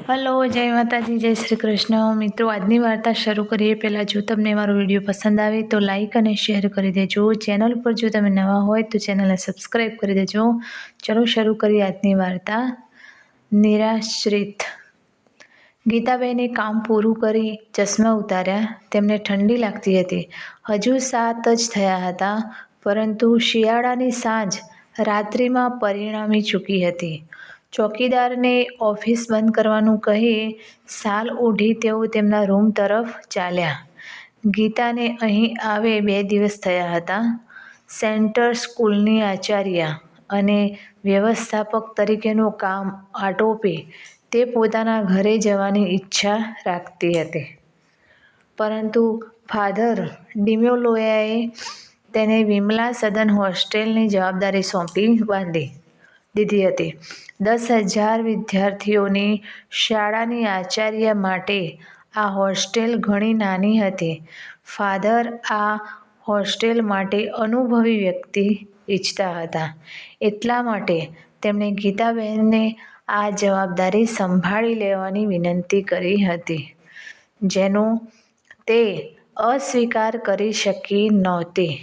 Hello, જય માતાજી, જય શ્રી કૃષ્ણ. મિત્રો, આજની વાર્તા શરૂ કરીએ પહેલાં જો તમને મારો વિડીયો પસંદ આવે તો લાઇક અને શેર કરી દેજો. ચેનલ પર જો તમે નવા હોય તો ચેનલને સબસ્ક્રાઈબ કરી દેજો. ચલો શરૂ કરીએ આજની વાર્તા. નિરાશ્રિત. ગીતાબેને કામ પૂરું કરી ચશ્મા ઉતાર્યા. તેમને ઠંડી લાગતી હતી. હજુ 7 જ થયા હતા, પરંતુ શિયાળાની સાંજ રાત્રિમાં પરિણમી ચૂકી હતી. ચોકીદારને ઓફિસ બંધ કરવાનું કહી શાલ ઓઢી તેઓ તેમના રૂમ તરફ ચાલ્યા. ગીતાને અહીં આવે 2 દિવસ થયા હતા. સેન્ટર સ્કૂલની આચાર્ય અને વ્યવસ્થાપક તરીકેનું કામ આટોપી તે પોતાના ઘરે જવાની ઈચ્છા રાખતી હતી. પરંતુ ફાધર ડિમેલોયાએ તેને વિમલા સદન હોસ્ટેલની જવાબદારી સોંપી બાંધી દીધી હતી. 10,000 વિદ્યાર્થીઓની શાળાની આચાર્ય માટે આ હોસ્ટેલ ઘણી નાની હતી. ફાધર આ હોસ્ટેલ માટે અનુભવી વ્યક્તિ ઈચ્છતા હતા. એટલા માટે તેમણે ગીતાબેનને આ જવાબદારી સંભાળી લેવાની વિનંતી કરી હતી, જેનો તે અસ્વીકાર કરી શકી નહોતી.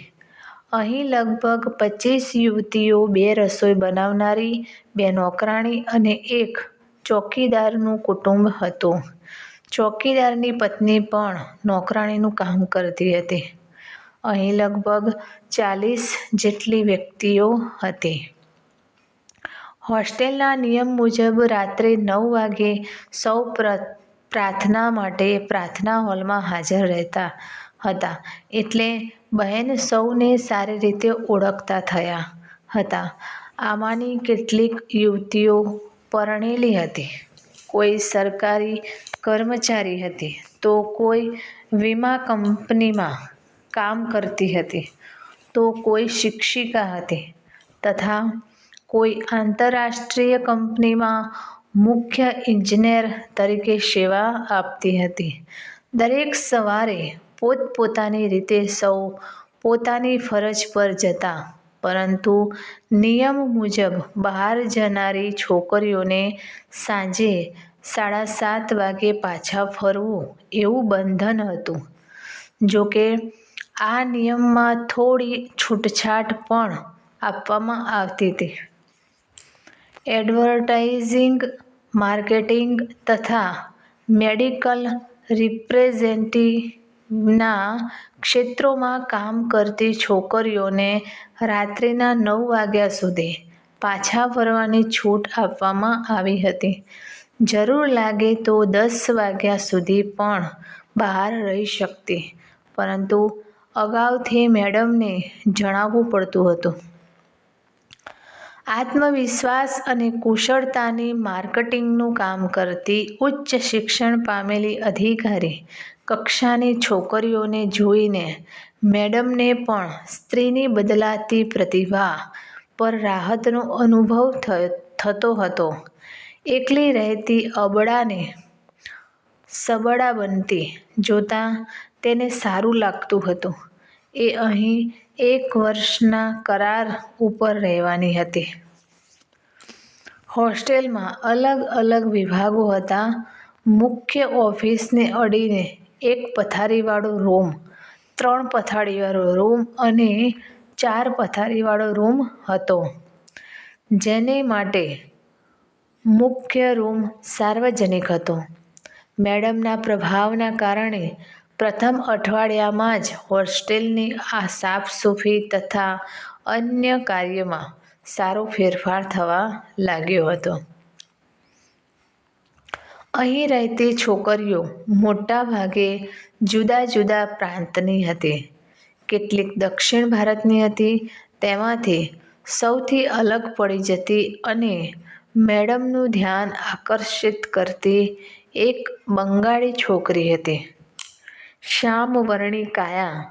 અહીં લગભગ 25 યુવતીઓ, 2 રસોઈ બનાવનારી, 2 નોકરાણી અને 1 ચોકીદારનું કુટુંબ હતું. ચોકીદારની પત્ની પણ નોકરાણીનું કામ કરતી હતી. અહીં લગભગ 40 જેટલી વ્યક્તિઓ હતી. હોસ્ટેલના નિયમ મુજબ રાત્રે 9 વાગે સૌ પ્રાર્થના માટે પ્રાર્થના હોલમાં હાજર રહેતા હતા. એટલે બહેન સૌને સારી રીતે ઓળખતા થયા હતા. આમાંની કેટલીક યુવતીઓ પરણેલી હતી, કોઈ સરકારી કર્મચારી હતી, તો કોઈ વીમા કંપનીમાં કામ કરતી હતી, તો કોઈ શિક્ષિકા હતી તથા કોઈ આંતરરાષ્ટ્રીય કંપનીમાં મુખ્ય ઇજનેર તરીકે સેવા આપતી હતી. દરેક સવારે પોતપોતાની રીતે સૌ પોતાની ફરજ પર જતા, પરંતુ નિયમ મુજબ બહાર જનારી છોકરીઓને સાંજે 7:30 વાગે પાછા ફરવું એવું બંધન હતું. જોકે આ નિયમમાં થોડી છૂટછાટ પણ આપવામાં આવતી હતી. એડવર્ટાઇઝિંગ, માર્કેટિંગ તથા મેડિકલ રિપ્રેઝેન્ટેટિવના ક્ષેત્રોમાં કામ કરતી છોકરીઓને રાત્રિના 9 વાગ્યા સુધી પાછા ફરવાની છૂટ આપવામાં આવી હતી. જરૂર લાગે તો 10 વાગ્યા સુધી પણ બહાર રહી શકતી, પરંતુ અગાઉથી મેડમને જણાવવું પડતું હતું. આત્મવિશ્વાસ અને કુશળતાની માર્કેટિંગનું કામ કરતી ઉચ્ચ શિક્ષણ પામેલી અધિકારી કક્ષાની છોકરીઓને જોઈને મેડમને પણ સ્ત્રીની બદલાતી પ્રતિભા પર રાહતનો અનુભવ થતો હતો. એકલી રહેતી અબળાને સબળા બનતી જોતાં તેને સારું લાગતું હતું. એ અહીં 1 વર્ષના કરાર ઉપર રહેવાની હતી. હોસ્ટેલમાં અલગ અલગ વિભાગો હતા. મુખ્ય ઓફિસને અડીને 1 પથારીવાળો રૂમ, 3 પથારીવાળો રૂમ અને 4 પથારીવાળો રૂમ હતો. જેને માટે મુખ્ય રૂમ સાર્વજનિક હતો. મેડમના પ્રભાવના કારણે પ્રથમ અઠવાડિયામાં જ હોસ્ટેલની સાફસૂફી તથા અન્ય કાર્યમાં સારો ફેરફાર થવા લાગ્યો હતો. અહીં રહેતી છોકરીઓ મોટા ભાગે જુદા જુદા પ્રાંતની હતી. કેટલીક દક્ષિણ ભારતની હતી. તેમાંથી સૌથી અલગ પડી જતી અને મેડમનું ધ્યાન આકર્ષિત કરતી એક બંગાળી છોકરી હતી. શ્યામવર્ણી કાયા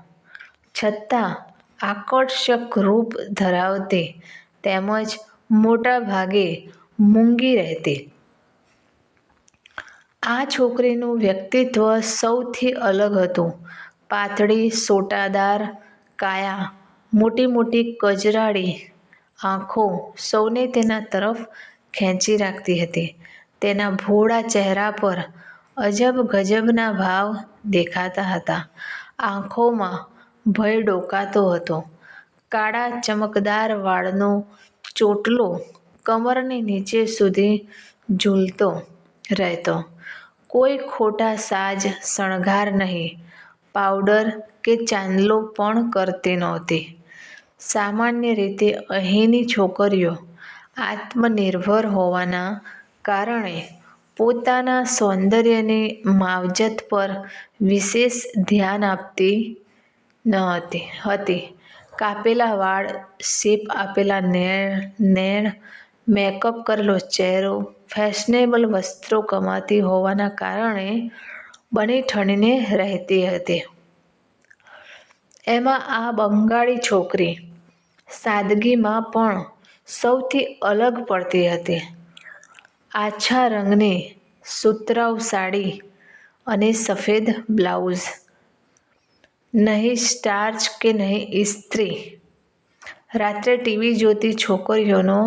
છતાં આકર્ષક રૂપ ધરાવતી તેમજ મોટા ભાગે મૂંગી રહેતી. આ છોકરીનું વ્યક્તિત્વ સૌથી અલગ હતું. પાતળી સોટાદાર કાયા, મોટી મોટી કજરાળી આંખો સૌને તેના તરફ ખેંચી રાખતી હતી. તેના ભોળા ચહેરા પર અજબ ગજબના ભાવ દેખાતા હતા. આંખોમાં ભય ડોકાતો હતો. કાળા ચમકદાર વાળનો ચોટલો કમરની નીચે સુધી ઝૂલતો રહેતો. કોઈ ખોટા સાજ શણગાર નહીં, પાવડર કે ચાંદલો પણ કરતી નહોતી. સામાન્ય રીતે અહીંની છોકરીઓ આત્મનિર્ભર હોવાના કારણે પોતાના સૌંદર્યની માવજત પર વિશેષ ધ્યાન આપતી હતી. કાપેલા વાળ, શેપ આપેલા નેણ, મેકઅપ કરેલો ચહેરો, ફેશનેબલ વસ્ત્રો કમાતી હોવાના કારણે બની ઠણીને રહેતી હતી. એમાં આ બંગાળી છોકરી સાદગીમાં પણ સૌથી અલગ પડતી હતી. આછા રંગની સુતરાઉ સાડી અને સફેદ બ્લાઉઝ. નહીં સ્ટાર્ચ કે નહીં ઇસ્ત્રી. રાત્રે ટીવી જોતી છોકરીઓનો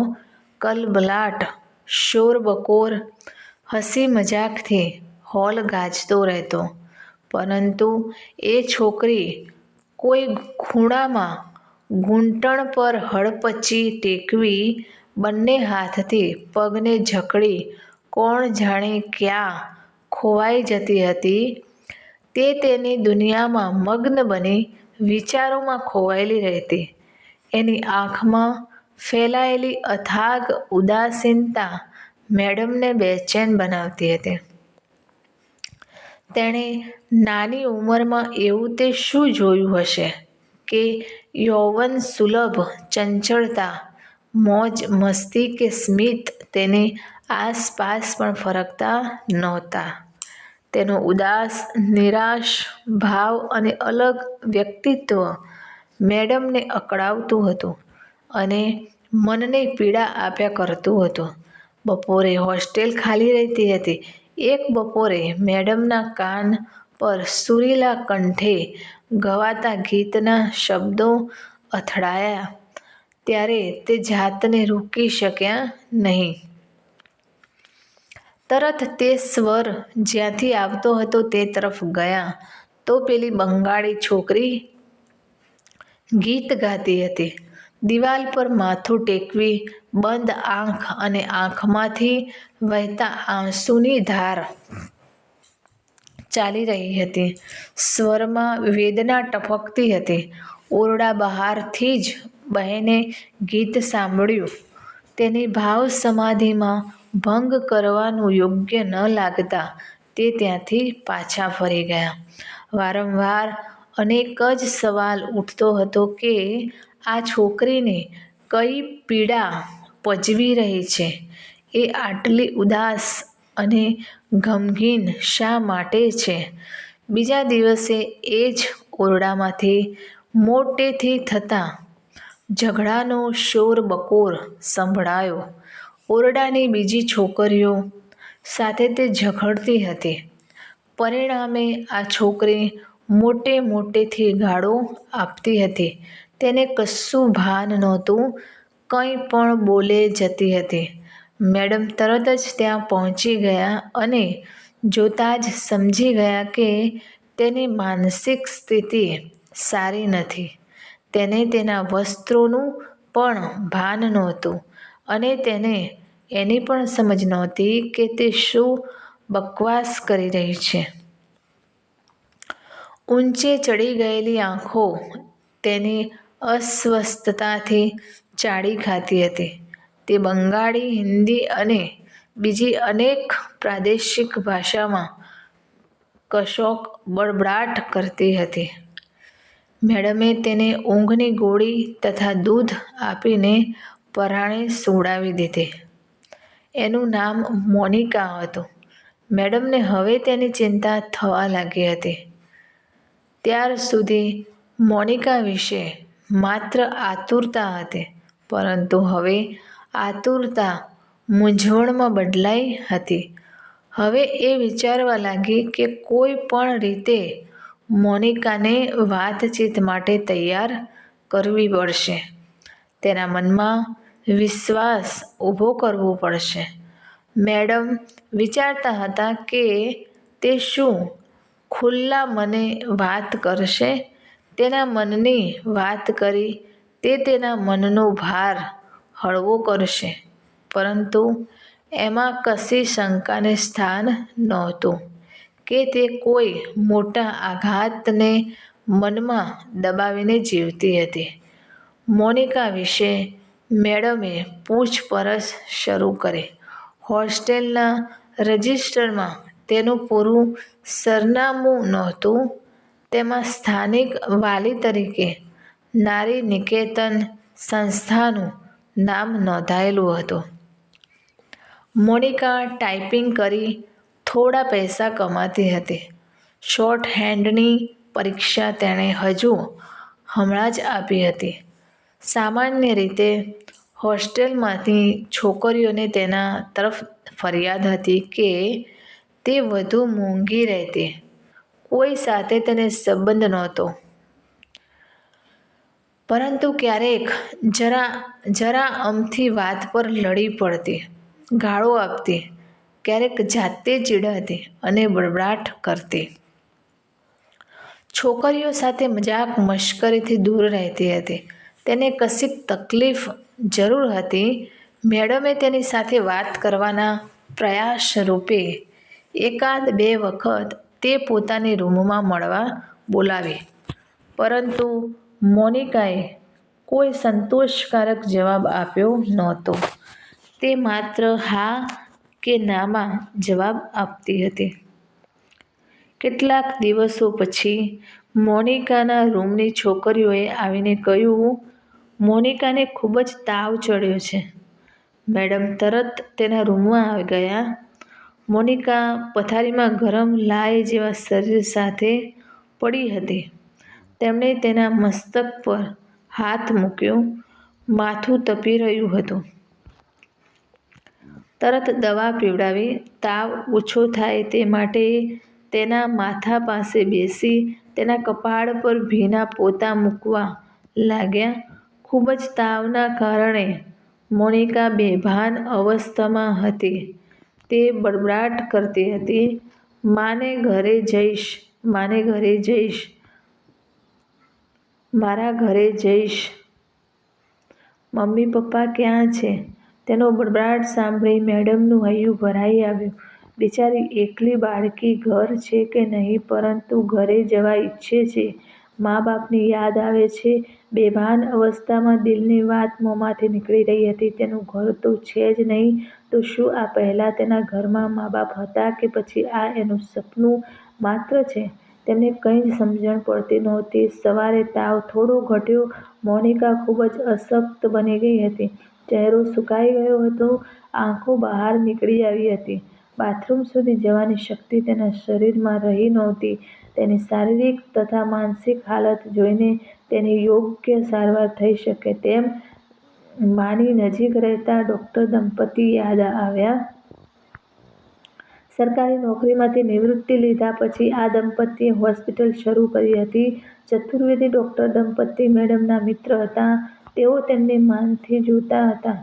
કલબલાટ, શોરબકોર, હસી મજાકથી હોલ ગાજતો રહેતો. પરંતુ એ છોકરી કોઈ ખૂણામાં ઘૂંટણ પર હડપચી ટેકવી, બંને હાથથી પગને જકડી કોણ જાણે ક્યાં ખોવાઈ જતી હતી. તે તેની દુનિયામાં મગ્ન બની વિચારોમાં ખોવાયેલી રહેતી. એની આંખમાં ફેલાયેલી અથાગ ઉદાસીનતા મેડમને બેચેન બનાવતી હતી. તેણે નાની ઉંમરમાં એવું તે શું જોયું હશે કે યૌવન સુલભ ચંચળતા, મોજ મસ્તી કે સ્મિત તેની આસપાસ પણ ફરકતા નહોતા. તેનો ઉદાસ, નિરાશ ભાવ અને અલગ વ્યક્તિત્વ મેડમને અકળાવતું હતું અને મનને પીડા આપ્યા કરતું હતું. બપોરે હોસ્ટેલ ખાલી રહેતી હતી. એક બપોરે મેડમના કાન પર સુરીલા કંઠે ગવાતા ગીતના શબ્દો અથડાયા ત્યારે તે જાતને રોકી શક્યા નહીં. તરત તે સ્વર જ્યાંથી આવતો હતો તે તરફ ગયા તો પેલી બંગાળી છોકરી ગીત ગાતી હતી. દિવાલ પર માથું ટેકવી, બંધ આંખ અને આંખમાંથી વહેતા આંસુની ધાર ચાલી રહી હતી. સ્વરમાં વેદના ટપકતી હતી. ઓરડા બહારથી જ બહેને ગીત સાંભળ્યું. તેની ભાવ સમાધિમાં ભંગ કરવાનું યોગ્ય ન લાગતા તે ત્યાંથી પાછા ફરી ગયા. વારંવાર અનેક જ સવાલ ઉઠતો હતો કે આ છોકરીને કઈ પીડા પજવી રહી છે? એ આટલી ઉદાસ અને ગમગીન શા માટે છે? બીજા દિવસે એ જ ઓરડામાંથી મોટેથી થતા ઝઘડાનો શોરબકોર સંભળાયો. ઓરડાની બીજી છોકરીઓ સાથે તે ઝઘડતી હતી. પરિણામે આ છોકરી મોટે મોટેથી ગાળો આપતી હતી. તેને કશું ભાન નહોતું. કંઈ પણ બોલે જતી હતી. મેડમ તરત જ ત્યાં પહોંચી ગયા અને જોતાં જ સમજી ગયા કે તેની માનસિક સ્થિતિ સારી નથી. તેને તેના વસ્ત્રોનું પણ ભાન નહોતું અને તેને એની પણ સમજ નહોતી કે તે શું બકવાસ કરી રહી છે. ઊંચે ચડી ગયેલી આંખો તેની અસ્વસ્થતાથી ચાડી ખાતી હતી. તે બંગાળી, હિન્દી અને બીજી અનેક પ્રાદેશિક ભાષામાં કશોક બડબડાટ કરતી હતી. મેડમે તેને ઊંઘની ગોળી તથા દૂધ આપીને પરાણે સૂવડાવી દીધી. એનું નામ મોનિકા હતું. મેડમને હવે તેની ચિંતા થવા લાગી હતી. ત્યાર સુધી મોનિકા વિશે માત્ર આતુરતા હતી, પરંતુ હવે આતુરતા મૂંઝવણમાં બદલાઈ હતી. હવે એ વિચારવા લાગી કે કોઈ પણ રીતે મોનિકાને વાતચીત માટે તૈયાર કરવી પડશે. તેના મનમાં વિશ્વાસ ઊભો કરવો પડશે. મેડમ વિચારતા હતા કે તે શું ખુલ્લા મને વાત કરશે. તેના મનની વાત કરી તે તેના મનનો ભાર હળવો કરશે, પરંતુ એમાં કશી શંકાને સ્થાન નહોતું કે તે કોઈ મોટા આઘાતને મનમાં દબાવીને જીવતી હતી. મોનિકા વિશે મેડમે પૂછપરછ શરૂ કરી. હોસ્ટેલના રજિસ્ટરમાં તેનું પૂરું સરનામું નહોતું. તેમાં સ્થાનિક વાલી તરીકે નારી નિકેતન સંસ્થાનું નામ નોંધાયેલું હતું. મોનિકા ટાઈપિંગ કરી થોડા પૈસા કમાતી હતી. શોર્ટ હેન્ડની પરીક્ષા તેણે હમણાં જ આપી હતી. સામાન્ય રીતે હોસ્ટેલમાંથી છોકરીઓને તેના તરફ ફરિયાદ હતી કે તે વધુ મોંઘી રહેતી. કોઈ સાથે તેને સંબંધ નહોતો, પરંતુ ક્યારેક જરા અમથી વાત પર લડી પડતી, ગાળો આપતી, ક્યારેક જાતે ચીડાતી અને બડબડાટ કરતી. છોકરીઓ સાથે મજાક મશ્કરીથી દૂર રહેતી હતી. તેને કશીક તકલીફ જરૂર હતી. મેડમે તેની સાથે વાત કરવાના પ્રયાસરૂપે એકાદ બે વખત તે પોતાની રૂમમાં મળવા બોલાવી, પરંતુ મોનિકાએ કોઈ સંતોષકારક જવાબ આપ્યો નહોતો. તે માત્ર હા કે નામાં જવાબ આપતી હતી. કેટલાક દિવસો પછી મોનિકાના રૂમની છોકરીઓએ આવીને કહ્યું, મોનિકાને ખૂબ જ તાવ ચડ્યો છે. મેડમ તરત તેના રૂમમાં ગયા. મોનિકા પથારીમાં ગરમ લાય જેવા શરીર સાથે પડી હતી. તેમણે તેના મસ્તક પર હાથ મૂક્યો. માથું તપી રહ્યું હતું. તરત દવા પીવડાવી. તાવ ઓછો થાય તે માટે તેના માથા પાસે બેસી તેના કપાળ પર ભીના પોતા મૂકવા લાગ્યા. ખૂબ જ તાવના કારણે મોનિકા બેભાન અવસ્થામાં હતી. તે બડબડાટ કરતી હતી, માને ઘરે જઈશ, મારા ઘરે જઈશ. મમ્મી પપ્પા ક્યાં છે? તેનો બડબડાટ સાંભળી મેડમનું હૈયું ભરાઈ આવ્યું. બિચારી એકલી બાળકી ઘર છે કે નહીં, પરંતુ ઘરે જવા ઈચ્છે છે. મા બાપની યાદ આવે છે. બેભાન અવસ્થામાં દિલની વાત મોંમાંથી નીકળી રહી હતી. તેનું ઘર તો છે જ નહીં, તો શું આ પહેલાં તેના ઘરમાં મા બાપ હતા કે પછી આ એનું સપનું માત્ર છે? તેમને કંઈ જ સમજણ પડતી નહોતી. સવારે તાવ થોડો ઘટ્યો. મોનિકા ખૂબ જ અશક્ત બની ગઈ હતી. ચહેરો સુકાઈ ગયો હતો. આંખો બહાર નીકળી આવી હતી. બાથરૂમ સુધી જવાની શક્તિ તેના શરીરમાં રહી નહોતી. તેની શારીરિક તથા માનસિક હાલત જોઈને તેની યોગ્ય સારવાર થઈ શકે તેમ માની નજીક રહેતા ડૉક્ટર દંપતી યાદ આવ્યા. સરકારી નોકરીમાંથી નિવૃત્તિ લીધા પછી આ દંપતીએ હોસ્પિટલ શરૂ કરી હતી. ચતુર્વેદી ડૉક્ટર દંપતી મેડમના મિત્ર હતા. તેઓ તેમને માનથી જોતા હતા.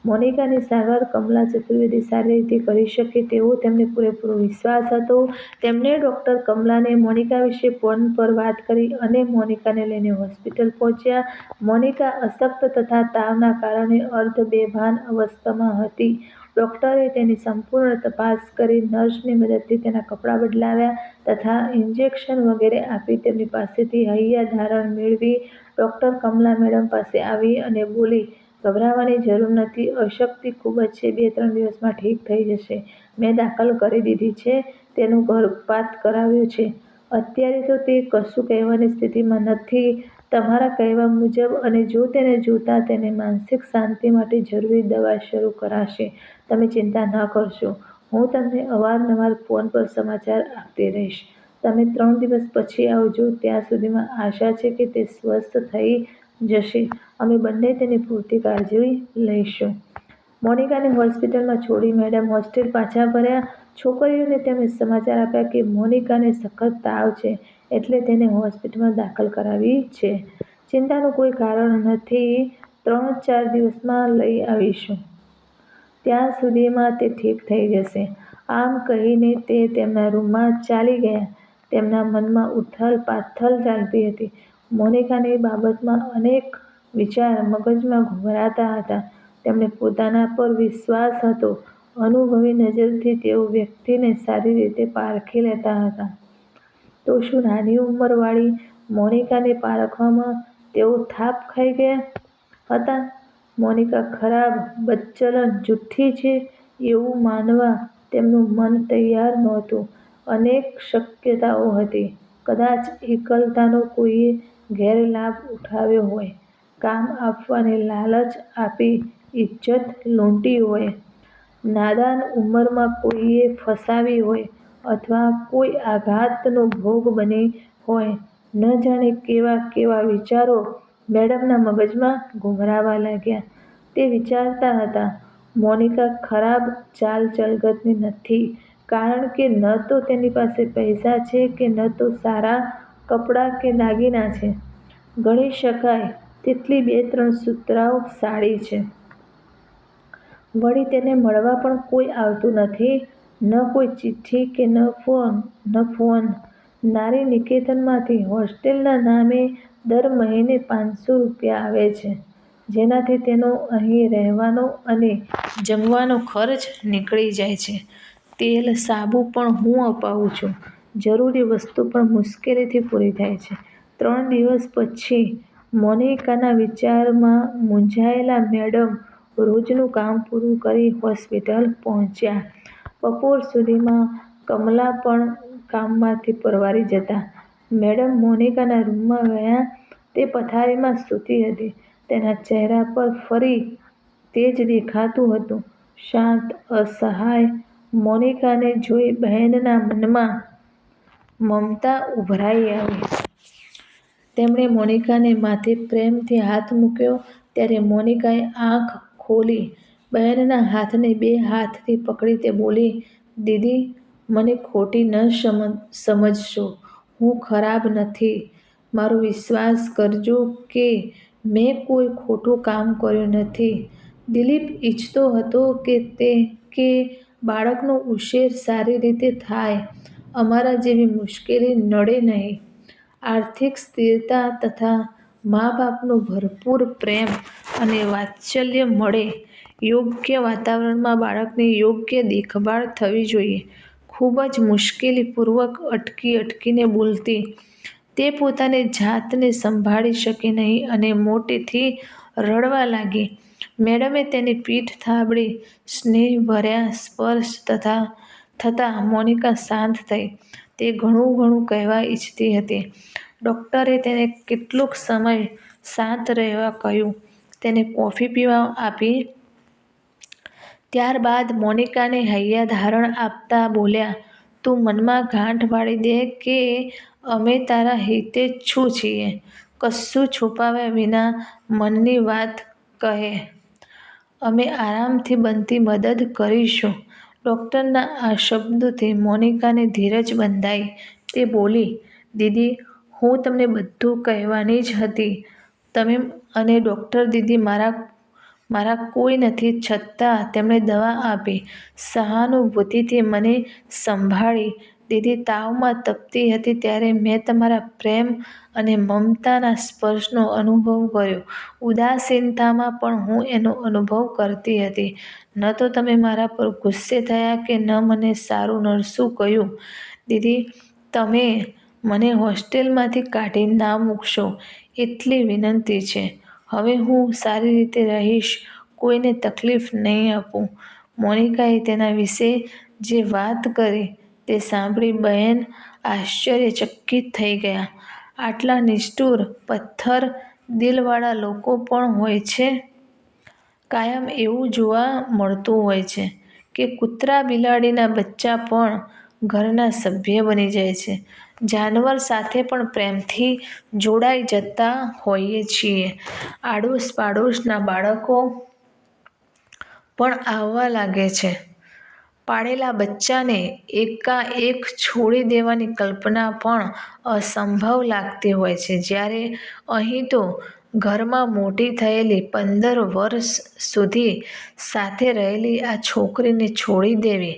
મોનિકાની સારવાર કમલા ચતુર્વેદી સારી રીતે કરી શકે તેવો તેમને પૂરેપૂરો વિશ્વાસ હતો. તેમણે ડૉક્ટર કમલાને મોનિકા વિશે ફોન પર વાત કરી અને મોનિકાને લઈને હોસ્પિટલ પહોંચ્યા. મોનિકા અશક્ત તથા તાવના કારણે અર્ધ બેભાન અવસ્થામાં હતી. ડૉક્ટરે તેની સંપૂર્ણ તપાસ કરી. નર્સની મદદથી તેના કપડાં બદલાવ્યા તથા ઇન્જેક્શન વગેરે આપી તેમની પાસેથી હૈયાધારણ મેળવી ડૉક્ટર કમલા મેડમ પાસે આવી અને બોલી, ગભરાવાની જરૂર નથી. અશક્તિ ખૂબ જ છે. 2-3 દિવસમાં ઠીક થઈ જશે. મેં દાખલ કરી દીધી છે. તેનું ગર્ભપાત કરાવ્યો છે. અત્યારે તો તે કશું કહેવાની સ્થિતિમાં નથી તમારા કહેવા મુજબ, અને જો તેને જોતા તેને માનસિક શાંતિ માટે જરૂરી દવા શરૂ કરાશે. તમે ચિંતા ન કરશો. હું તમને અવારનવાર ફોન પર સમાચાર આપતી રહીશ. તમે 3 દિવસ પછી આવજો. ત્યાં સુધીમાં આશા છે કે તે સ્વસ્થ થઈ જશે. અમે બંને તેની પૂરતી કાળજી લઈશું. મોનિકાને હોસ્પિટલમાં છોડી મેડમ હોસ્ટેલ પાછા ફર્યા. છોકરીઓને તેમણે સમાચાર આપ્યા કે મોનિકાને સખત તાવ છે, એટલે તેને હોસ્પિટલમાં દાખલ કરાવી છે. ચિંતાનું કોઈ કારણ નથી. 3-4 દિવસમાં લઈ આવીશું. ત્યાં સુધીમાં તે ઠીક થઈ જશે. આમ કહીને તે તેમના રૂમમાં ચાલી ગયા. તેમના મનમાં ઉથલ-પાથલ ચાલતી હતી. મોનિકાની બાબતમાં અનેક વિચાર મગજમાં ઘૂમરાતા હતા. તેમને પોતાના પર વિશ્વાસ હતો. અનુભવી નજરથી તેઓ વ્યક્તિને સારી રીતે પારખી લેતા હતા. તો શું નાની ઉંમરવાળી મોનિકાને પારખવામાં તેઓ થાપ ખાઈ ગયા હતા? મોનિકા ખરાબ, બદચલન, જુઠ્ઠી છે એવું માનવા તેમનું મન તૈયાર નહોતું. અનેક શક્યતાઓ હતી. કદાચ એકલતાનો કોઈએ ગેરલાભ ઉઠાવ્યો હોય, કામ આપવાની લાલચ આપી ઇજ્જત લૂંટી હોય, નાદાન ઉંમરમાં કોઈએ ફસાવી હોય અથવા કોઈ આઘાતનો ભોગ બની હોય. ન જાણે કેવા કેવા વિચારો મેડમના મગજમાં ઘૂમરાવા લાગ્યા. તે વિચારતા હતા, મોનિકા ખરાબ ચાલ-ચલગતની નથી, કારણ કે ન તો તેની પાસે પૈસા છે કે ન તો સારા કપડાં કે દાગીના છે. ગણી શકાય તેટલી 2-3 સુતરાઉ સાડી છે. વળી તેને મળવા પણ કોઈ આવતું નથી. ન કોઈ ચિઠ્ઠી કે ન ફોન. નારી નિકેતનમાંથી હોસ્ટેલના નામે દર મહિને 500 રૂપિયા આવે છે, જેનાથી તેનો અહીં રહેવાનો અને જમવાનો ખર્ચ નીકળી જાય છે. તેલ, સાબુ પણ હું અપાવું છું. જરૂરી વસ્તુ પણ મુશ્કેલીથી પૂરી થાય છે. 3 દિવસ પછી મોનિકાના વિચારમાં મૂંઝાયેલા મેડમ રોજનું કામ પૂરું કરી હોસ્પિટલ પહોંચ્યા. બપોર સુધીમાં કમલા પણ કામમાંથી પરવારી જતા. મેડમ મોનિકાના રૂમમાં ગયા. તે પથારીમાં સૂતી હતી. તેના ચહેરા પર ફરી તે જ દેખાતું હતું, શાંત, અસહાય. મોનિકાને જોઈ બહેનના મનમાં મમતા ઉભરાઈ આવી. તેમણે મોનિકાને માથે પ્રેમથી હાથ મૂક્યો. ત્યારે મોનિકાએ આંખ ખોલી બહેનના હાથને 2 હાથથી પકડી તે બોલી, "દીદી, મને ખોટી ન સમજશો. હું ખરાબ નથી. મારો વિશ્વાસ કરજો કે મેં કોઈ ખોટું કામ કર્યું નથી. દિલીપ ઈચ્છતો હતો કે બાળકનો ઉછેર સારી રીતે થાય, અમારા જેવી મુશ્કેલી નડે નહીં. આર્થિક સ્થિરતા તથા મા-બાપનો ભરપૂર પ્રેમ અને વાત્સલ્ય મળે. યોગ્ય વાતાવરણમાં બાળકની યોગ્ય દેખભાળ થવી જોઈએ." ખૂબ જ મુશ્કેલીપૂર્વક અટકીને બોલતી. તે પોતાની જાતને સંભાળી શકી નહીં અને મોટેથી રડવા લાગી. મેડમે તેની પીઠ થાબડી. સ્નેહભર્યા સ્પર્શ થતાં મોનિકા શાંત થઈ. તે ઘણું કહેવા ઈચ્છતી હતી. ડોક્ટરે તેને કેટલોક સમય શાંત રહેવા કહ્યું. તેને કોફી પીવા આપી. ત્યારબાદ મોનિકાને હૈયાધારણ આપતા બોલ્યા, "તું મનમાં ગાંઠ વાળી દે કે અમે તારા હિતેચ્છુ છીએ. કશું છુપાવ્યા વિના મનની વાત કહે. અમે આરામથી બનતી મદદ કરીશું." ડોક્ટરના આ શબ્દોથી મોનિકાને ધીરજ બંધાઈ. તે બોલી, "દીદી, હું તમને બધું કહેવાની જ હતી. તમે અને ડોક્ટર દીદી મારા કોઈ નથી." છતાં તેમણે દવા આપી. સહાનુભૂતિથી મને સંભાળી. દીદી તાવમાં તપતી હતી ત્યારે મેં તમારા પ્રેમ અને મમતાના સ્પર્શનો અનુભવ કર્યો. ઉદાસીનતામાં પણ હું એનો અનુભવ કરતી હતી. ન તો તમે મારા પર ગુસ્સે થયા કે ન મને સારું નરસું કહ્યું. દીદી, તમે મને હોસ્ટેલમાંથી કાઢી ના મૂકશો એટલી વિનંતી છે. હવે હું સારી રીતે રહીશ. કોઈને તકલીફ નહીં આપું." મોનિકાએ તેના વિશે જે વાત કરી તે સાંભળી બહેન આશ્ચર્યચકિત થઈ ગયા. આટલા નિષ્ઠુર, પથ્થર દિલવાળા લોકો પણ હોય છે? કાયમ એવું જોવા મળતું હોય છે કે કૂતરા-બિલાડીના બચ્ચાં પણ ઘરના સભ્ય બની જાય છે. જાનવર સાથે પણ પ્રેમથી જોડાઈ જતા હોઈએ છીએ. આડોશ-પાડોશના બાળકો પણ આવવા લાગે છે. પાળેલા બચ્ચાને એકાએક છોડી દેવાની કલ્પના પણ અસંભવ લાગતી હોય છે. જ્યારે અહીં તો ઘરમાં મોટી થયેલી 15 વર્ષ સુધી સાથે રહેલી આ છોકરીને છોડી દેવી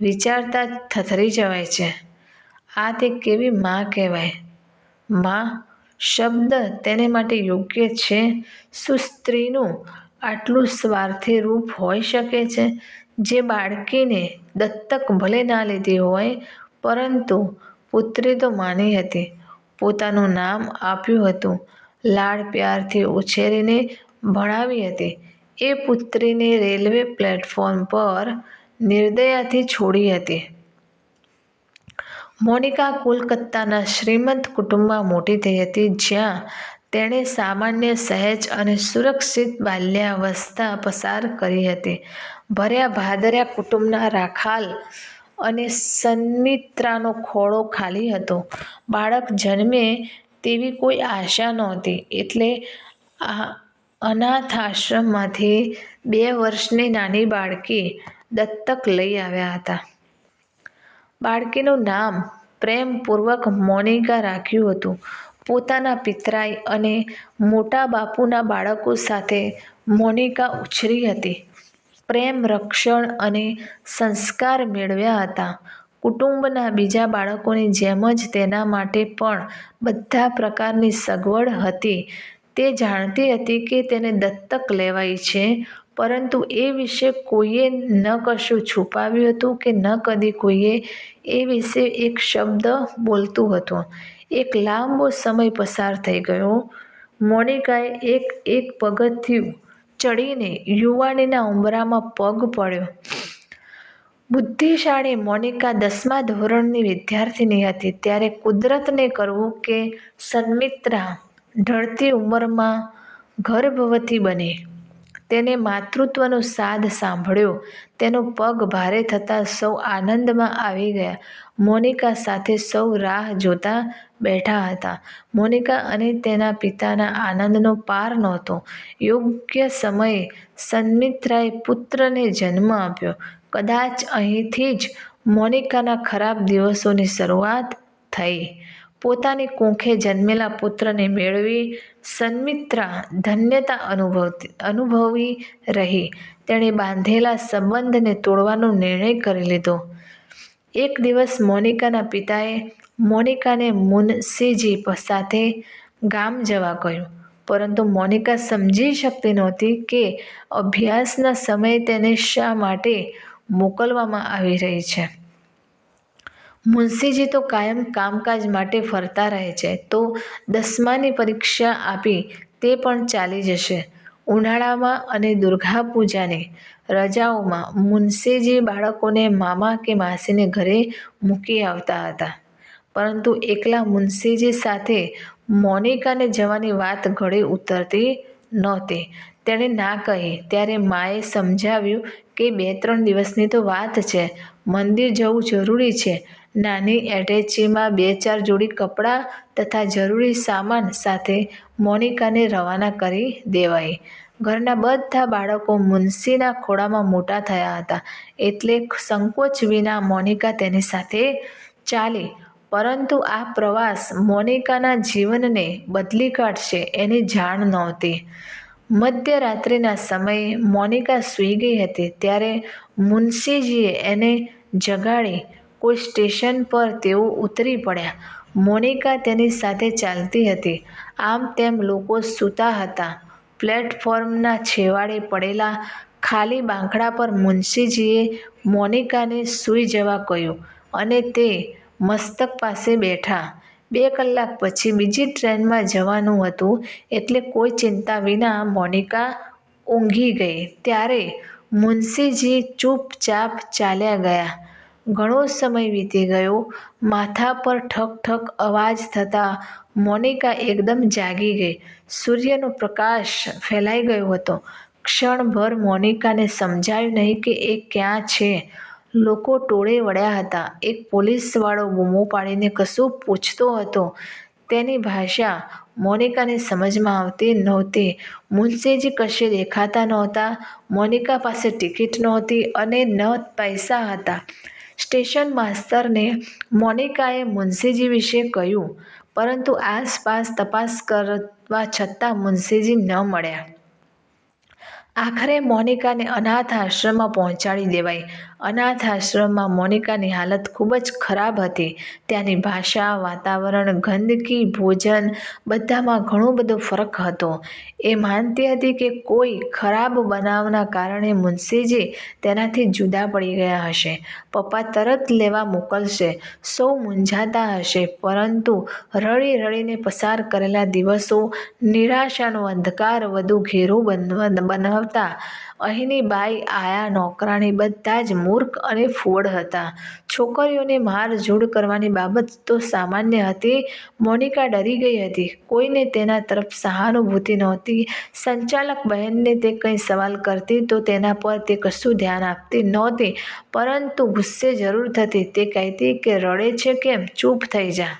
વિચારતા જ થથરી જવાય છે. આ તે કેવી માં કહેવાય? માં શબ્દ તેને માટે યોગ્ય છે? શું સ્ત્રીનું આટલું સ્વાર્થી રૂપ હોઈ શકે છે, જે બાળકીને દત્તક ભલે ના લીધી હોય, પરંતુ પુત્રી તો માની હતી, પોતાનું નામ આપ્યું હતું, લાડ પ્યારથી ઉછેરીને ભણાવી હતી, એ પુત્રીને રેલવે પ્લેટફોર્મ પર નિર્દયતાથી છોડી હતી. મોનિકા કોલકાતાના શ્રીમંત કુટુંબમાં મોટી થઈ હતી, જ્યાં તેણે સામાન્ય, સહેજ અને સુરક્ષિત બાલ્યાવસ્થા પસાર કરી હતી. ભર્યા ભાદર્યા કુટુંબના રાખાલ અને સન્મિત્રાનો ખોળો ખાલી હતો. બાળક જન્મે તેવી કોઈ આશા નહોતી, એટલે અનાથાશ્રમમાંથી 2 વર્ષની નાની બાળકી દત્તક લઈ આવ્યા હતા. બાળકીનું નામ પ્રેમપૂર્વક મોનિકા રાખ્યું હતું. પોતાના પિતરાઈ અને મોટા બાપુના બાળકો સાથે મોનિકા ઉછરી હતી. પ્રેમ, રક્ષણ અને સંસ્કાર મેળવ્યા હતા. કુટુંબના બીજા બાળકોની જેમ જ તેના માટે પણ બધા પ્રકારની સગવડ હતી. તે જાણતી હતી કે તેને દત્તક લેવાઈ છે, પરંતુ એ વિશે કોઈએ ન કશું છુપાવ્યું હતું કે ન કદી કોઈએ એ વિશે એક શબ્દ બોલતું હતું. એક લાંબો સમય પસાર થઈ ગયો. મોનિકાએ એક પગથિયું ચડીને યુવાનીના ઉંબરામાં પગ પડ્યો. બુદ્ધિશાળી મોનિકા 10મા ધોરણની વિદ્યાર્થિની હતી ત્યારે કુદરતને કરવું કે સન્મિત્રા ઢળતી ઉંમરમાં ગર્ભવતી બની. તેને માતૃત્વનો સાદ સાંભળ્યો. તેનો પગ ભારે થતાં સૌ આનંદમાં આવી ગયા. મોનિકા સાથે સૌ રાહ જોતા બેઠા હતા. મોનિકા અને તેના પિતાના આનંદનો પાર નહોતો. યોગ્ય સમયે સન્મિત્રાએ પુત્રને જન્મ આપ્યો. કદાચ અહીંથી જ મોનિકાના ખરાબ દિવસોની શરૂઆત થઈ. પોતાની કુંખે જન્મેલા પુત્રને મેળવી સન્મિત્રા ધન્યતા અનુભવી રહી. તેણે બાંધેલા સંબંધને તોડવાનો નિર્ણય કરી લીધો. એક દિવસ મોનિકાના પિતાએ મોનિકાને મુનશીજી સાથે ગામ જવા કહ્યું, પરંતુ મોનિકા સમજી શકતી નહોતી કે અભ્યાસના સમયે તેને શા માટે મોકલવામાં આવી રહી છે. મુનશીજી તો કાયમ કામકાજ માટે ફરતા રહે છે, તો 10માની પરીક્ષા આપી તે પણ ચાલી જશે. ઉનાળામાં અને દુર્ગાપૂજાની રજાઓમાં મુનશીજી બાળકોને મામા કે માસીને ઘરે મૂકી આવતા હતા, પરંતુ એકલા મુનશીજી સાથે મોનિકાને જવાની વાત ગળે ઉતરતી નહોતી. તેણે ના કહી ત્યારે માએ સમજાવ્યું કે 2-3 દિવસની તો વાત છે, મંદિર જવું જરૂરી છે. નાની એટેચીમાં 2-4 જોડી કપડાં તથા જરૂરી સામાન સાથે મોનિકાને રવાના કરી દેવાઈ. ઘરના બધા બાળકો મુનશીના ખોળામાં મોટા થયા હતા, એટલે સંકોચ વિના મોનિકા તેની સાથે ચાલી. પરંતુ આ પ્રવાસ મોનિકાના જીવનને બદલી કાઢશે એની જાણ નહોતી. મધ્યરાત્રિના સમયે મોનિકા સૂઈ ગઈ હતી ત્યારે મુનશીજીએ એને જગાડી. કોઈ સ્ટેશન પર તેઓ ઉતરી પડ્યા. મોનિકા તેની સાથે ચાલતી હતી. આમ તેમ લોકો સૂતા હતા. પ્લેટફોર્મના છેવાડે પડેલા ખાલી બાંકડા પર મુનશીજીએ મોનિકાને સૂઈ જવા કહ્યું અને તે મસ્તક પાસે બેઠા. 2 કલાક પછી બીજી ટ્રેનમાં જવાનું હતું, એટલે કોઈ ચિંતા વિના મોનિકા ઊંઘી ગઈ. ત્યારે મુનશીજી ચૂપચાપ ચાલ્યા ગયા. ઘણો સમય વીતી ગયો. માથા પર ઠક ઠક અવાજ થતાં મોનિકા એકદમ જાગી ગઈ. સૂર્યનો પ્રકાશ ફેલાઈ ગયો હતો. ક્ષણભર મોનિકાને સમજાયું નહીં કે એ ક્યાં છે. લોકો ટોળે વળ્યા હતા. એક પોલીસવાળો બૂમો પાડીને કશું પૂછતો હતો. તેની ભાષા મોનિકાને સમજમાં આવતી નહોતી. મુનશીજી કશે દેખાતા નહોતા. મોનિકા પાસે ટિકિટ નહોતી અને ન પૈસા હતા. સ્ટેશન માસ્તરને મોનિકાએ મુનશીજી વિશે કહ્યું, પરંતુ આસપાસ તપાસ કરવા છતાં મુનશીજી ન મળ્યા. આખરે મોનિકાને અનાથ આશ્રમમાં પહોંચાડી દેવાઈ. અનાથ આશ્રમમાં મોનિકાની હાલત ખૂબ જ ખરાબ હતી. ત્યાંની ભાષા, વાતાવરણ, ગંદકી, ભોજન બધામાં ઘણો બધો ફરક હતો. એ માનતી હતી કે કોઈ ખરાબ બનાવના કારણે મુનશીજી તેનાથી જુદા પડી ગયા હશે. પપ્પા તરત લેવા મોકલશે. સૌ મૂંઝાતા હશે. પરંતુ રડી રડીને પસાર કરેલા દિવસો નિરાશાનો અંધકાર વધુ ઘેરો બનાવતા. અહીંની બાઈ, આયા, નોકરાણી બધા જ મૂર્ખ અને ફોડ હતા. છોકરીઓને મારઝૂડ કરવાની બાબત તો સામાન્ય હતી. મોનિકા ડરી ગઈ હતી. કોઈને તેના તરફ સહાનુભૂતિ નહોતી. સંચાલક બહેનને તે કંઈ સવાલ કરતી તો તેના પર તે કશું ધ્યાન આપતી નહોતી, પરંતુ ગુસ્સે જરૂર થતી. તે કહેતી કે રડે છે કેમ? ચૂપ થઈ જા.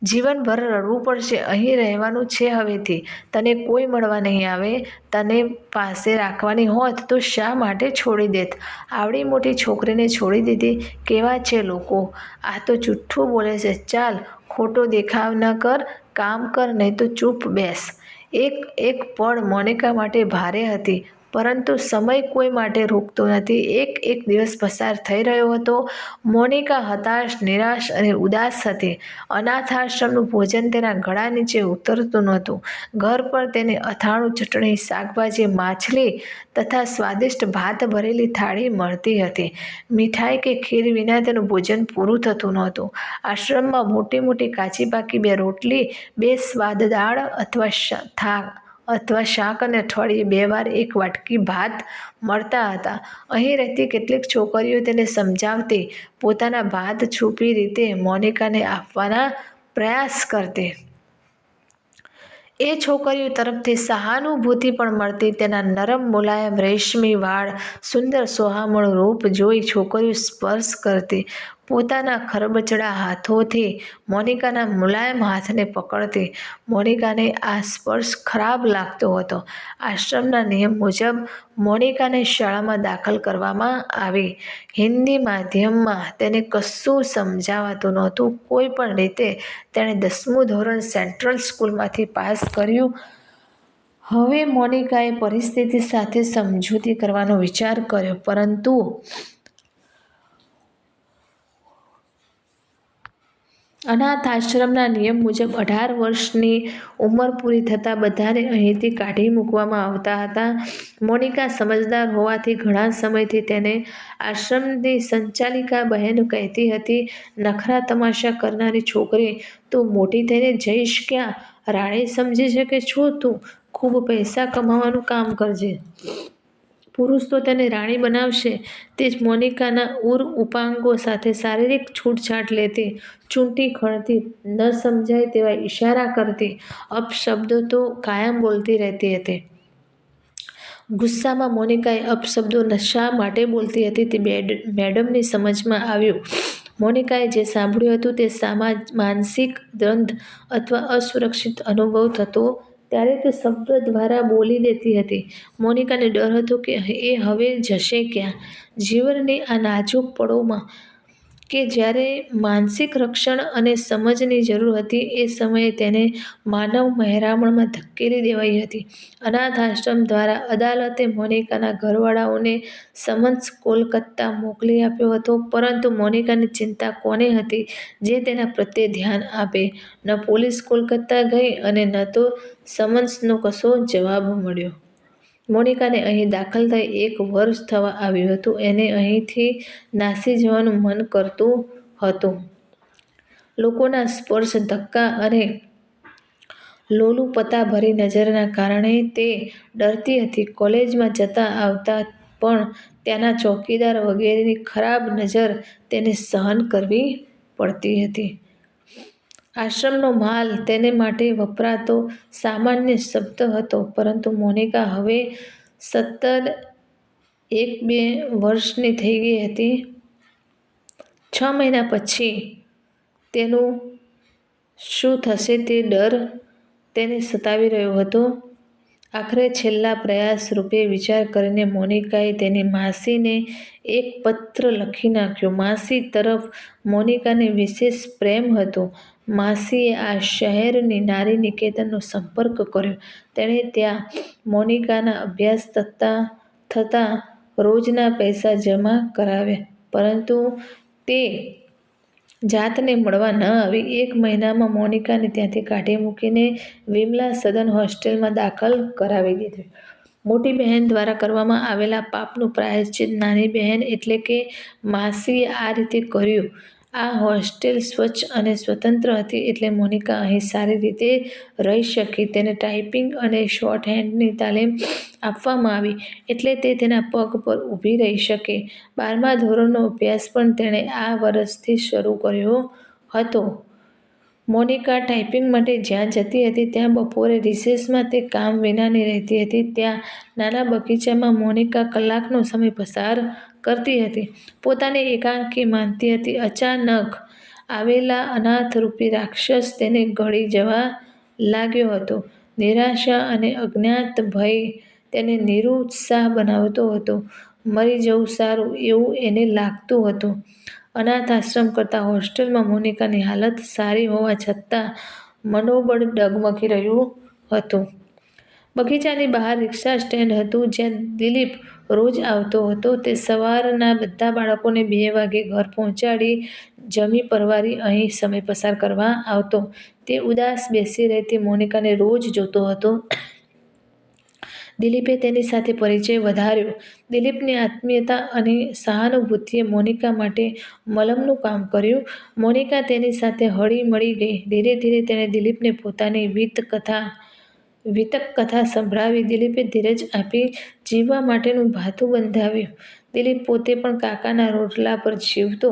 જીવનભર રડવું પડશે. અહીં રહેવાનું છે હવેથી. તને કોઈ મળવા નહીં આવે. તને પાસે રાખવાની હોત તો શા માટે છોડી દેત? આવડી મોટી છોકરીને છોડી દીધી. કેવા છે લોકો! આ તો જુઠ્ઠું બોલે છે. ચાલ, ખોટો દેખાવ ન કર. કામ કર, નહીં તો ચૂપ બેસ. એક પળ મોનિકા માટે ભારે હતી, પરંતુ સમય કોઈ માટે રોકતો નથી. એક દિવસ પસાર થઈ રહ્યો હતો. મોનિકા હતાશ, નિરાશ અને ઉદાસ હતી. અનાથ આશ્રમનું ભોજન તેના ગળા નીચે ઉતરતું નહોતું. ઘર પર તેને અથાણું, ચટણી, શાકભાજી, માછલી તથા સ્વાદિષ્ટ ભાત ભરેલી થાળી મળતી હતી. મીઠાઈ કે ખીર વિના તેનું ભોજન પૂરું થતું નહોતું. આશ્રમમાં મોટી મોટી કાચી પાકી 2 રોટલી, 2 સ્વાદ દાળ અથવા શાક અને અઠવાડિયે 2 વાર 1 વાટકી ભાત મળતા હતા. અહીં રહેતી કેટલીક છોકરીઓ તેને સમજાવતી, પોતાના ભાત છુપી રીતે મોનિકાને આપવાના પ્રયાસ કરતી. એ છોકરીઓ તરફથી સહાનુભૂતિ પણ મળતી. તેના નરમ, મુલાયમ, રેશમી વાળ, સુંદર સોહામણું રૂપ જોઈ છોકરીઓ સ્પર્શ કરતી. પોતાના ખરબચડા હાથોથી મોનિકાના મુલાયમ હાથને પકડતી. મોનિકાને આ સ્પર્શ ખરાબ લાગતો હતો. આશ્રમના નિયમ મુજબ મોનિકાને શાળામાં દાખલ કરવામાં આવી. હિન્દી માધ્યમમાં તેને કશું સમજાવાતું નહોતું. કોઈ પણ રીતે તેણે 10મું ધોરણ સેન્ટ્રલ સ્કૂલમાંથી પાસ કર્યું. હવે મોનિકાએ પરિસ્થિતિ સાથે સમજૂતી કરવાનો વિચાર કર્યો, પરંતુ અનાથ આશ્રમના નિયમ મુજબ 18 વર્ષની ઉંમર પૂરી થતાં બધાને અહીંથી કાઢી મૂકવામાં આવતા હતા. મોનિકા સમજદાર હોવાથી ઘણા સમયથી તેને આશ્રમની સંચાલિકા બહેન કહેતી હતી, નખરા તમાશા કરનારી છોકરી, તું મોટી થઈને જઈશ ક્યાં? રાણી સમજી શકે છો તું? ખૂબ પૈસા કમાવાનું કામ કરજે. પુરુષ તો તેને રાણી બનાવશે. તે જ મોનિકાના ઉપાંગો સાથે શારીરિક છૂટછાટ લેતી, ચૂંટી ખણતી, ન સમજાય તેવા ઇશારા કરતી, અપશબ્દો તો કાયમ બોલતી રહેતી હતી. ગુસ્સામાં મોનિકાએ અપશબ્દો શા માટે બોલતી હતી તે મેડમની સમજમાં આવ્યું. મોનિકાએ જે સાંભળ્યું હતું તે માનસિક દ્વંદ્વ અથવા અસુરક્ષિત અનુભવ થતો ત્યારે તે શબ્દ દ્વારા બોલી દેતી હતી. મોનિકાને ડર હતો કે એ હવે જશે ક્યાં? જીવનની આ નાજુક પળોમાં કે જ્યારે માનસિક રક્ષણ અને સમજની જરૂર હતી, એ સમયે તેને માનવ મહેરામણમાં ધકેલી દેવાઈ હતી. અનાથ આશ્રમ દ્વારા અદાલતે મોનિકાના ઘરવાળાઓને સમન્સ કોલકાતા મોકલી આપ્યો હતો, પરંતુ મોનિકાની ચિંતા કોને હતી જે તેના પ્રત્યે ધ્યાન આપે? ન પોલીસ કોલકાતા ગઈ અને ન તો સમન્સનો કશો જવાબ મળ્યો. મોનિકાને અહીં દાખલ થઈ 1 વર્ષ થવા આવ્યું હતું. એને અહીંથી નાસી જવાનું મન કરતું હતું. લોકોના સ્પર્શ, ધક્કા અને લોલુપતાભરી નજરના કારણે તે ડરતી હતી. કોલેજમાં જતા આવતા પણ ત્યાંના ચોકીદાર વગેરેની ખરાબ નજર તેને સહન કરવી પડતી હતી. આશ્રમનો માલ તેને માટે વપરાતો સામાન્ય શબ્દ હતો, પરંતુ મોનિકા હવે 17-1-2 વર્ષની થઈ ગઈ હતી. 6 મહિના પછી તેનું શું થશે તે ડર તેને સતાવી રહ્યો હતો. આખરે છેલ્લા પ્રયાસ રૂપે વિચાર કરીને મોનિકાએ તેની માસીને એક પત્ર લખી નાખ્યો. માસી તરફ મોનિકાને વિશેષ પ્રેમ હતો. માસીએ આ શહેરની નારી નિકેતનનો સંપર્ક કર્યો. તેણે ત્યાં મોનિકાના અભ્યાસ થતાં રોજના પૈસા જમા કરાવ્યા, પરંતુ તે જાતને મળવા ન આવી. 1 મહિનામાં મોનિકાને ત્યાંથી કાઢી મૂકીને વિમલા સદન હોસ્ટેલમાં દાખલ કરાવી દીધી. મોટી બહેન દ્વારા કરવામાં આવેલા પાપનું પ્રાયશ્ચિત નાની બહેન એટલે કે માસીએ આ રીતે કર્યું. આ હોસ્ટેલ સ્વચ્છ અને સ્વતંત્ર હતી એટલે મોનિકા અહીં સારી રીતે રહી શકી. તેને ટાઈપિંગ અને શોર્ટહેન્ડની તાલીમ આપવામાં આવી એટલે તે તેના પગ પર ઊભી રહી શકે. 12મા ધોરણનો અભ્યાસ પણ તેણે આ વર્ષથી શરૂ કર્યો હતો. મોનિકા ટાઈપિંગ માટે જ્યાં જતી હતી ત્યાં બપોરે રિસેસમાં તે કામ વિનાની રહેતી હતી. ત્યાં નાના બગીચામાં મોનિકા કલાકનો સમય પસાર કરતી હતી. પોતાને એકાંકી માનતી હતી. અચાનક આવેલા અનાથરૂપી રાક્ષસ તેને ગળી જવા લાગ્યો હતો. નિરાશા અને અજ્ઞાત ભય તેને નિરુત્સાહ બનાવતો હતો. મરી જવું સારું એવું એને લાગતું હતું. અનાથાશ્રમ કરતાં હોસ્ટેલમાં મોનિકાની હાલત સારી હોવા છતાં મનોબળ ડગમગી રહ્યું હતું. બગીચાની બહાર રિક્ષા સ્ટેન્ડ હતું જ્યાં દિલીપ રોજ આવતો હતો. તે સવારના બધા બાળકોને 2 વાગે ઘર પહોંચાડી જમી પરવારી અહીં સમય પસાર કરવા આવતો. તે ઉદાસ બેસી રહેતી મોનિકાને રોજ જોતો હતો. દિલીપે તેની સાથે પરિચય વધાર્યો. દિલીપની આત્મીયતા અને સહાનુભૂતિએ મોનિકા માટે મલમનું કામ કર્યું. મોનિકા તેની સાથે હળી મળી ગઈ. ધીરે ધીરે તેણે દિલીપને પોતાની વિતકકથા સંભળાવી. દિલીપે ધીરજ આપી જીવવા માટેનું ભાથું બંધાવ્યું. દિલીપ પોતે પણ કાકાના રોટલા પર જીવતો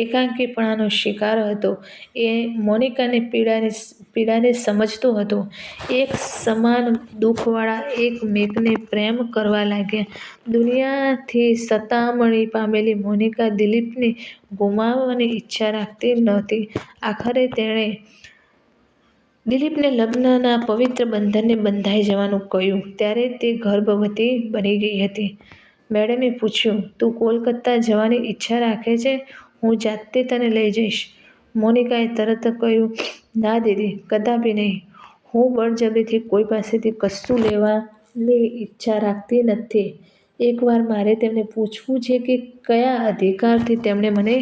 એકાંકીપણાનો શિકાર હતો. એ મોનિકાની પીડાને સમજતો હતો. એક સમાન દુઃખવાળા એકમેકને પ્રેમ કરવા લાગ્યા. દુનિયાથી સતામણી પામેલી મોનિકા દિલીપને ગુમાવવાની ઈચ્છા રાખતી નહોતી. આખરે તેણે દિલીપને લગ્નના પવિત્ર બંધને બંધાઈ જવાનું કહ્યું. ત્યારે તે ગર્ભવતી બની ગઈ હતી. મેડમે પૂછ્યું, તું કોલકાતા જવાની ઈચ્છા રાખે છે? હું જાતે તને લઈ જઈશ. મોનિકાએ તરત કહ્યું, ના દીદી, કદાપી નહીં. હું બળજબરીથી કોઈ પાસેથી કશું લેવાની ઈચ્છા રાખતી નથી. એકવાર મારે તેમને પૂછવું છે કે કયા અધિકારથી તેમણે મને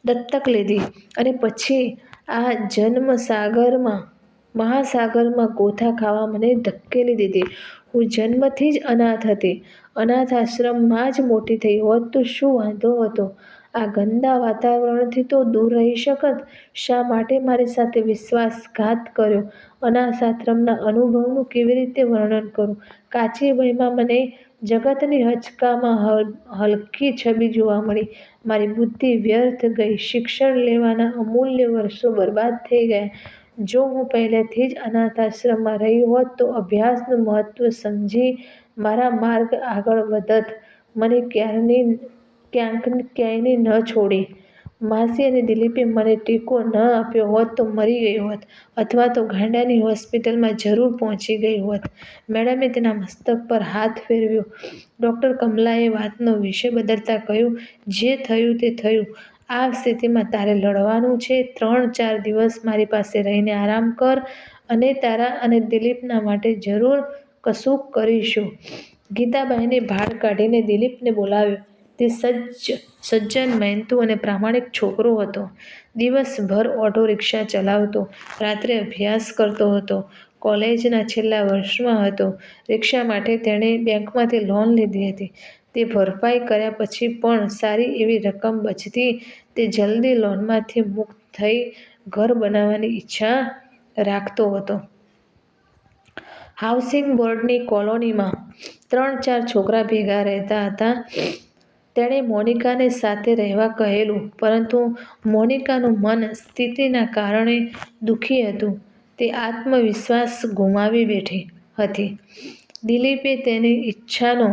દત્તક લીધી અને પછી આ મહાસાગરમાં ગોથા ખાવા મને ધકેલી દીધી. હું જન્મથી જ અનાથ હતી. અનાથાશ્રમમાં જ મોટી થઈ હોત તો શું વાંધો હતો? આ ગંદા વાતાવરણથી તો દૂર રહી શકત. શા માટે મારી સાથે વિશ્વાસઘાત કર્યો? અનાથાશ્રમના અનુભવનું કેવી રીતે વર્ણન કરું? કાચી વયમાં મને જગતની હચકામાં હલકી છબી જોવા મળી. મારી બુદ્ધિ વ્યર્થ ગઈ. શિક્ષણ લેવાના અમૂલ્ય વર્ષો બરબાદ થઈ ગયા. જો હું પહેલેથી જ અનાથાશ્રમમાં રહી હોત તો અભ્યાસનું મહત્વ સમજી મારા માર્ગ આગળ વધત. મને ક્યાંયની ન છોડી. માસી અને દિલીપે મને ટેકો ન આપ્યો હોત તો મરી ગઈ હોત અથવા તો ગાંડાની હોસ્પિટલમાં જરૂર પહોંચી ગઈ હોત. મેડમે તેના મસ્તક પર હાથ ફેરવ્યો. ડૉક્ટર કમલાએ વાતનો વિષય બદલતા કહ્યું, જે થયું તે થયું. આ સ્થિતિમાં તારે લડવાનું છે. 3-4 દિવસ મારી પાસે રહીને આરામ કર અને તારા અને દિલીપના માટે જરૂર કશુંક કરીશું. ગીતાબાઈને ભાડ કાઢીને દિલીપને બોલાવ્યો. તે સજ્જન, મહેનતુ અને પ્રામાણિક છોકરો હતો. દિવસભર ઓટો રિક્ષા ચલાવતો, રાત્રે અભ્યાસ કરતો હતો. કોલેજના છેલ્લા વર્ષમાં હતો. રિક્ષા માટે તેણે બેંકમાંથી લોન લીધી હતી. તે ભરપાઈ કર્યા પછી પણ સારી એવી રકમ બચતી. તે જલ્દી લોનમાંથી મુક્ત થઈ ઘર બનાવવાની ઈચ્છા રાખતો હતો. હાઉસિંગ બોર્ડની કોલોનીમાં 3-4 છોકરા ભેગા રહેતા હતા. તેણે મોનિકાને સાથે રહેવા કહેલું, પરંતુ મોનિકાનું મન સ્થિતિના કારણે દુઃખી હતું. તે આત્મવિશ્વાસ ગુમાવી બેઠી હતી. દિલીપે તેની ઈચ્છાનો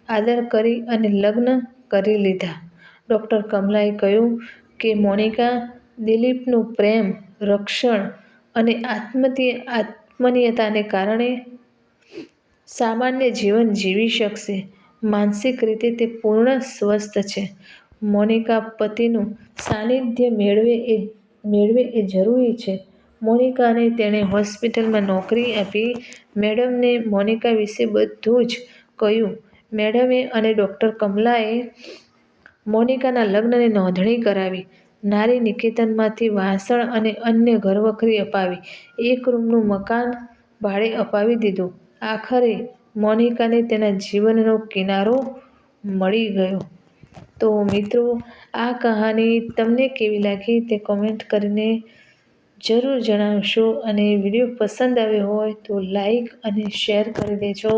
આદર કરી અને લગ્ન કરી લીધા. ડૉક્ટર કમલાએ કહ્યું કે મોનિકા, દિલીપનું પ્રેમ, રક્ષણ અને આત્મીયતાને કારણે સામાન્ય જીવન જીવી શકશે. માનસિક રીતે તે પૂર્ણ સ્વસ્થ છે. મોનિકા પતિનું સાનિધ્ય મેળવે એ જરૂરી છે. મોનિકાને તેણે હોસ્પિટલમાં નોકરી આપી. મેડમને મોનિકા વિશે બધું જ કહ્યું. મેડમે અને ડૉક્ટર કમલાએ મોનિકાના લગ્નની નોંધણી કરાવી. નારી નિકેતનમાંથી વાસણ અને અન્ય ઘરવખરી અપાવી. એક રૂમનું મકાન ભાડે અપાવી દીધું. આખરે મોનિકાને તેના જીવનનો કિનારો મળી ગયો. તો મિત્રો, આ કહાની તમને કેવી લાગી તે કોમેન્ટ કરીને જરૂર જણાવશો. અને વિડીયો પસંદ આવ્યો હોય તો લાઈક અને શેર કરી દેજો.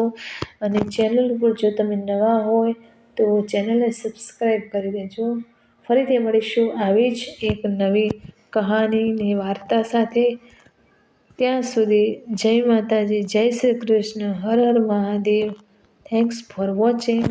અને ચેનલ ઉપર જો તમે નવા હોય તો ચેનલને સબસ્ક્રાઈબ કરી દેજો. ફરીથી મળીશું આવી જ એક નવી કહાનીની વાર્તા સાથે. ત્યાં સુધી જય માતાજી, જય શ્રી કૃષ્ણ, હર હર મહાદેવ. Thanks for watching.